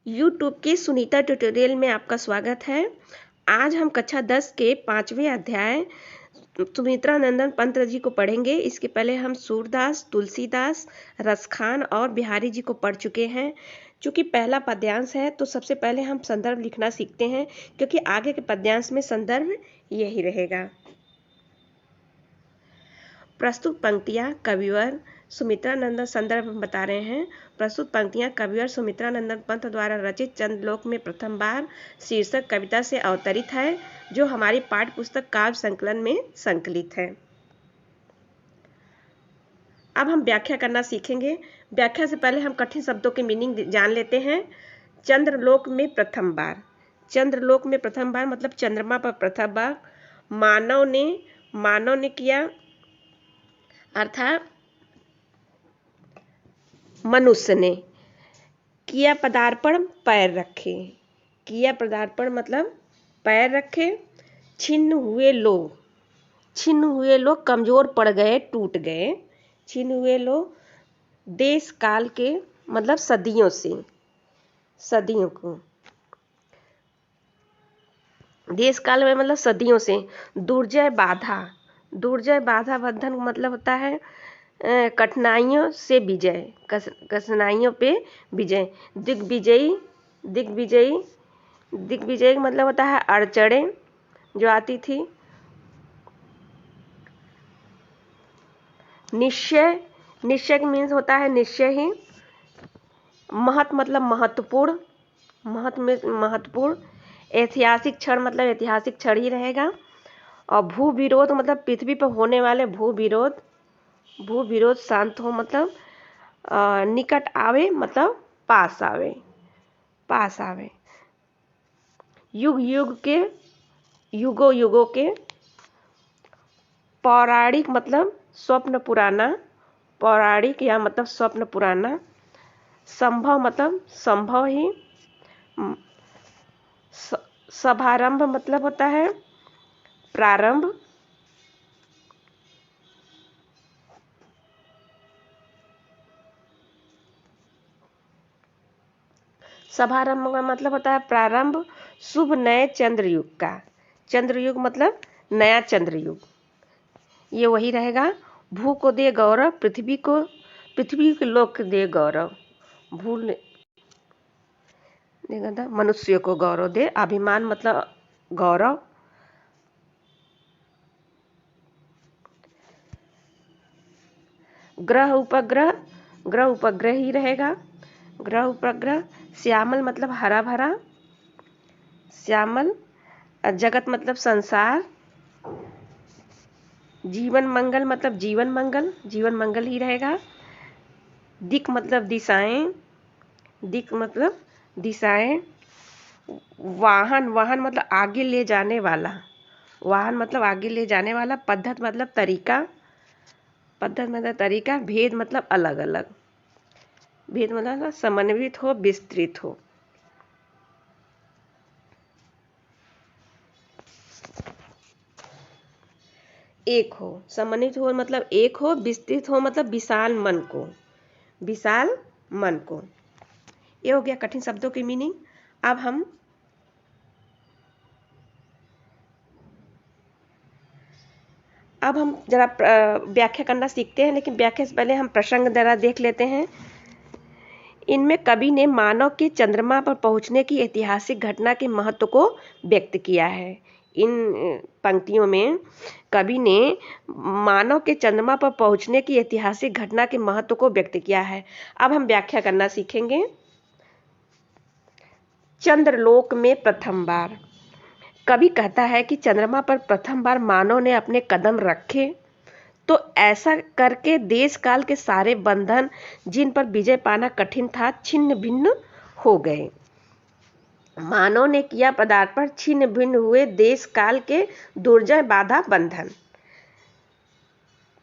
YouTube की Sunita tutorial में आपका स्वागत है। आज हम कक्षा 10 के 5वें अध्याय सुमित्रा नंदन पंत जी को पढ़ेंगे। इसके पहले हम सूरदास, तुलसीदास, रसखान और बिहारी जी को पढ़ चुके हैं। चूँकि पहला पद्यांश है तो सबसे पहले हम संदर्भ लिखना सीखते हैं, क्योंकि आगे के पद्यांश में संदर्भ यही रहेगा। प्रस्तुत पंक्तियाँ कविवर सुमित्रा नंदन संदर्भ बता रहे हैं। प्रस्तुत पंक्तियाँ कविवर सुमित्रा नंदन पंत द्वारा रचित चंद्रलोक में प्रथम बार शीर्षक कविता से अवतरित है, जो हमारी पाठ्य पुस्तक काव्य संकलन में संकलित है। अब हम व्याख्या करना सीखेंगे। व्याख्या से पहले हम कठिन शब्दों के मीनिंग जान लेते हैं। चंद्रलोक में प्रथम बार, चंद्रलोक में प्रथम बार मतलब चंद्रमा पर प्रथम बार मानव ने किया, अर्थात मनुष्य ने किया पदार्पण, पैर रखे। किया पदार्पण मतलब पैर रखे। छिन्न हुए लोग, कमजोर पड़ गए, टूट गए। छिन्न हुए लोग देश काल के मतलब सदियों को, देश काल में मतलब सदियों से। दुर्जय बाधा बंधन मतलब होता है कठिनाइयों से विजय, कठिनाइयों पे विजय। दिग्विजयी मतलब होता है अड़चड़ें जो आती थी। निश्चय का मीन्स होता है निश्चय ही। महत मतलब महत्वपूर्ण। ऐतिहासिक क्षण मतलब ऐतिहासिक क्षण ही रहेगा। और भू विरोध मतलब पृथ्वी पर होने वाले भू विरोध शांत हो मतलब निकट आवे मतलब पास आवे। युगों के। पौराणिक मतलब स्वप्न पुराना, पौराणिक या मतलब स्वप्न पुराना। संभव मतलब संभव ही। सभारंभ मतलब होता है प्रारंभ। सभारंभ का मतलब होता है प्रारंभ। शुभ नए चंद्रयुग का, चंद्रयुग मतलब नया चंद्रयुग, ये वही रहेगा। भू को दे गौरव, पृथ्वी के लोक दे गौरव। भूल देगा मनुष्य को गौरव दे। अभिमान मतलब गौरव। ग्रह उपग्रह ही रहेगा। ग्रह उपग्रह। श्यामल मतलब हरा भरा, श्यामल। जगत मतलब संसार। जीवन मंगल मतलब जीवन मंगल ही रहेगा। दिक मतलब दिशाएं। वाहन मतलब आगे ले जाने वाला। पद्धत मतलब तरीका। भेद मतलब अलग अलग। भेद मतलब समन्वित हो, विस्तृत हो। एक हो, समन्वित हो मतलब एक हो, विस्तृत हो मतलब विशाल मन को। ये हो गया कठिन शब्दों की मीनिंग। अब हम जरा व्याख्या करना सीखते हैं, लेकिन व्याख्या से पहले हम प्रसंग जरा देख लेते हैं। इनमें कवि ने मानव के चंद्रमा पर पहुंचने की ऐतिहासिक घटना के महत्व को व्यक्त किया है। इन पंक्तियों में कवि ने मानव के चंद्रमा पर पहुंचने की ऐतिहासिक घटना के महत्व को व्यक्त किया है। अब हम व्याख्या करना सीखेंगे। चंद्रलोक में प्रथम बार, कवि कहता है कि चंद्रमा पर प्रथम बार मानव ने अपने कदम रखे तो ऐसा करके देश काल के सारे बंधन जिन पर विजय पाना कठिन था छिन्न भिन्न हो गए। मानव ने किया पदार्पण, छिन्न भिन्न हुए देश काल के दुर्जय बाधा बंधन।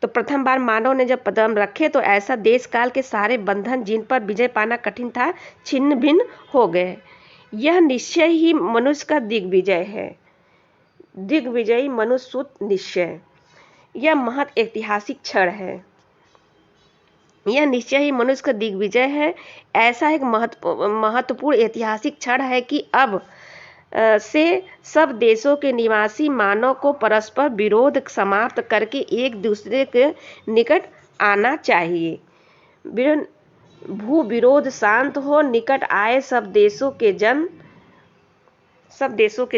तो प्रथम बार मानव ने जब कदम रखे तो ऐसा देश काल के सारे बंधन जिन पर विजय पाना कठिन था छिन्न भिन्न हो गए। यह निश्चय ही मनुष्य का दिग्विजय है। दिग्विजयी मनुष्य निश्चय। यह महत ऐतिहासिक क्षण है। यह निश्चय ही मनुष्य का दिग्विजय है। ऐसा एक महत्वपूर्ण ऐतिहासिक क्षण है कि अब से सब देशों के निवासी मानव को परस्पर विरोध समाप्त करके एक दूसरे के निकट आना चाहिए। भू विरोध शांत हो, निकट आए, सब देशों के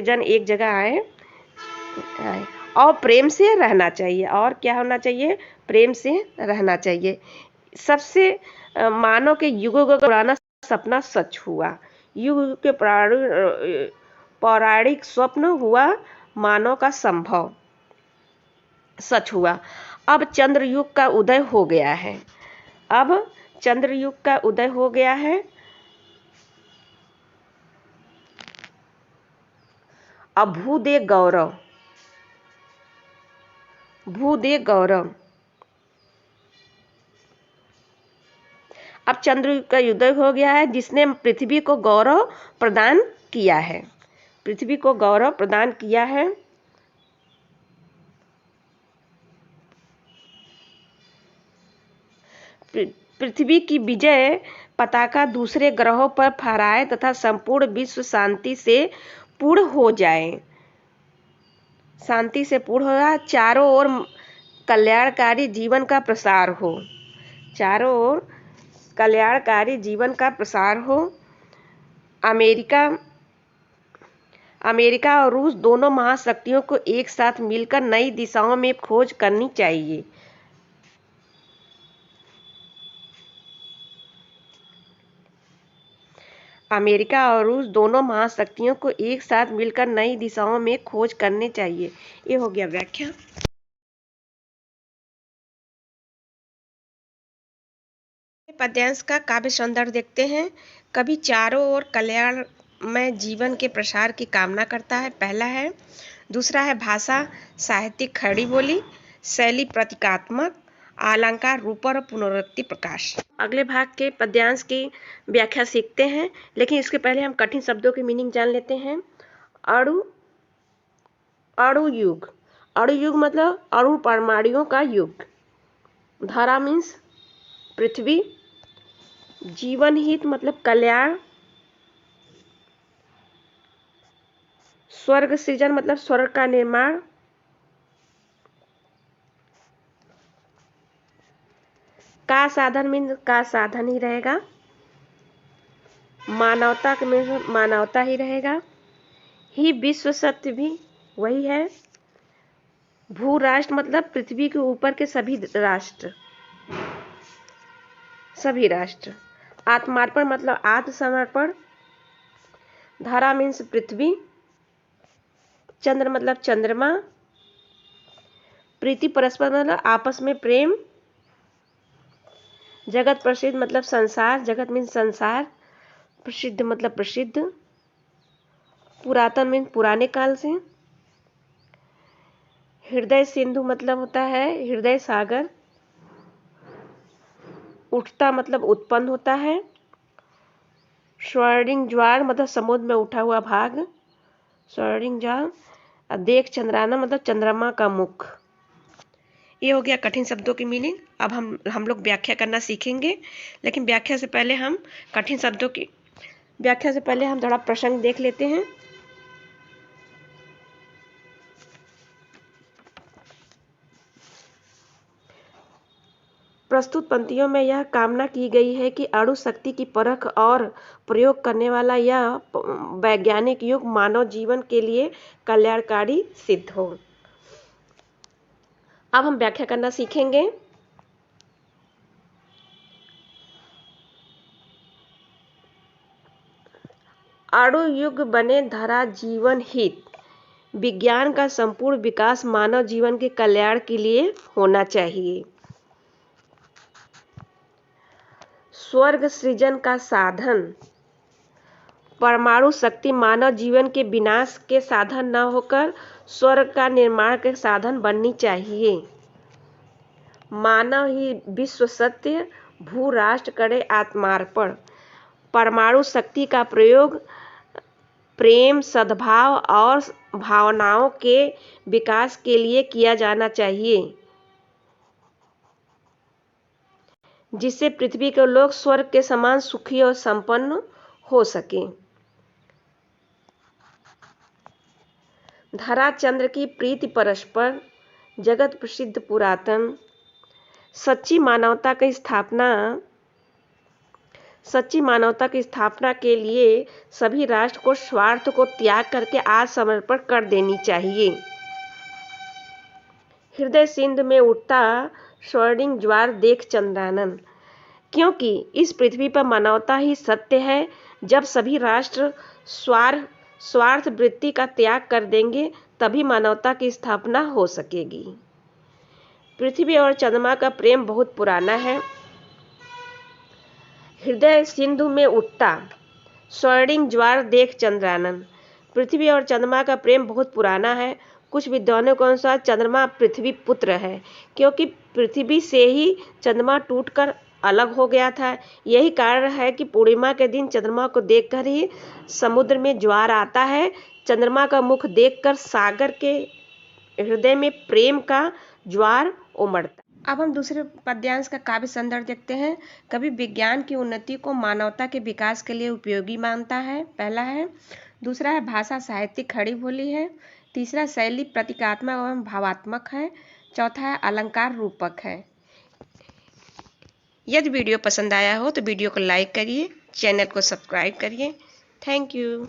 जन एक जगह आए और प्रेम से रहना चाहिए। और क्या होना चाहिए? प्रेम से रहना चाहिए। सबसे मानव के युगों का पुराना सपना सच हुआ। युग के पौराणिक स्वप्न हुआ, मानव का संभव सच हुआ। अब चंद्रयुग का उदय हो गया है। अब चंद्रयुग का उदय हो गया है। अब भूदे गौरव, अब चंद्रयुग का उदय हो गया है, जिसने पृथ्वी को गौरव प्रदान किया है। पृथ्वी को गौरव प्रदान किया है। पृथ्वी की विजय पताका दूसरे ग्रहों पर फहराए तथा संपूर्ण विश्व शांति से पूर्ण हो जाए। शांति से पूर्ण हो जाए, चारों ओर कल्याणकारी जीवन का प्रसार हो। चारों ओर कल्याणकारी जीवन का प्रसार हो। अमेरिका और रूस दोनों महाशक्तियों को एक साथ मिलकर नई दिशाओं में खोज करनी चाहिए। अमेरिका और रूस दोनों महाशक्तियों को एक साथ मिलकर नई दिशाओं में खोज करनी चाहिए। ये हो गया व्याख्या। पद्यांश का काव्य सौंदर्य देखते हैं। कवि चारों ओर कल्याणमय जीवन के प्रसार की कामना करता है, पहला है। दूसरा है भाषा साहित्यिक खड़ी बोली, शैली प्रतीकात्मक, अलंकार रूपर और पुनरुक्ति प्रकाश। अगले भाग के पद्यांश की व्याख्या सीखते हैं, लेकिन इसके पहले हम कठिन शब्दों की मीनिंग जान लेते हैं। अणु, अणुयुग, अणुयुग मतलब अणु परमाणुओं का युग। धरा मीन्स पृथ्वी, जीवन हित मतलब कल्याण, स्वर्ग सृजन मतलब स्वर्ग का निर्माण, का साधन मीन्स का साधन ही रहेगा, मानवता के मीन्स मानवता ही रहेगा, ही विश्व सत्य भी वही है, भू राष्ट्र मतलब पृथ्वी के ऊपर के सभी राष्ट्र, आत्मार्पण मतलब आत्मसमर्पण, धरा मीन्स पृथ्वी, चंद्र मतलब चंद्रमा, प्रीति परस्पर मतलब आपस में प्रेम, जगत प्रसिद्ध मतलब संसार, जगत मीन्स संसार, प्रसिद्ध मतलब प्रसिद्ध, पुरातन मीन्स पुराने काल से, हृदय सिंधु मतलब होता है हृदय सागर, उठता मतलब उत्पन्न होता है, स्वर्णिम ज्वार मतलब समुद्र में उठा हुआ भाग, स्वर्णिम ज्वार, देख चंद्राना मतलब चंद्रमा का मुख। ये हो गया कठिन शब्दों की मीनिंग। अब हम लोग व्याख्या करना सीखेंगे, लेकिन व्याख्या से पहले हम कठिन शब्दों की व्याख्या से पहले हम थोड़ा प्रसंग देख लेते हैं। प्रस्तुत पंक्तियों में यह कामना की गई है कि अणु शक्ति की परख और प्रयोग करने वाला यह वैज्ञानिक युग मानव जीवन के लिए कल्याणकारी सिद्ध हो। अब हम व्याख्या करना सीखेंगे। अणु युग बने धरा जीवन हित, विज्ञान का संपूर्ण विकास मानव जीवन के कल्याण के लिए होना चाहिए। स्वर्ग सृजन का साधन, परमाणु शक्ति मानव जीवन के विनाश के साधन न होकर स्वर्ग का निर्माण के साधन बननी चाहिए। मानव ही विश्व सत्य, भू राष्ट्र करे आत्मार्पण, परमाणु शक्ति का प्रयोग प्रेम, सद्भाव और भावनाओं के विकास के लिए किया जाना चाहिए। जिससे पृथ्वी के लोग स्वर्ग के समान सुखी और संपन्न हो सके। धरा चंद्र की प्रीति परस्पर, जगत प्रसिद्ध पुरातन। सच्ची मानवता की स्थापना के लिए सभी राष्ट्र को स्वार्थ को त्याग करके आज समर्पण कर देनी चाहिए। हृदय सिंध में उठता स्वर्णिम ज्वार देख चंद्रानन, क्योंकि इस पृथ्वी पर मानवता ही सत्य है। जब सभी राष्ट्र स्वार्थ वृत्ति का त्याग कर देंगे तभी मानवता की स्थापना हो सकेगी। पृथ्वी और चंद्रमा का प्रेम बहुत पुराना है। हृदय सिंधु में उठता स्वर्णिम ज्वार देख चंद्रानन। पृथ्वी और चंद्रमा का प्रेम बहुत पुराना है। कुछ विद्वानों के अनुसार चंद्रमा पृथ्वी पुत्र है, क्योंकि पृथ्वी से ही चंद्रमा टूटकर अलग हो गया था। यही कारण है कि पूर्णिमा के दिन चंद्रमा को देखकर ही समुद्र में ज्वार आता है। चंद्रमा का मुख देखकर सागर के हृदय में प्रेम का ज्वार उमड़ता। अब हम दूसरे पद्यांश का काव्य संदर्भ देखते हैं। कवि विज्ञान की उन्नति को मानवता के विकास के लिए उपयोगी मानता है, पहला है। दूसरा है भाषा साहित्यिक खड़ी बोली है। तीसरा शैली प्रतीकात्मक एवं भावात्मक है। चौथा है अलंकार रूपक है। यदि वीडियो पसंद आया हो तो वीडियो को लाइक करिए, चैनल को सब्सक्राइब करिए। Thank you.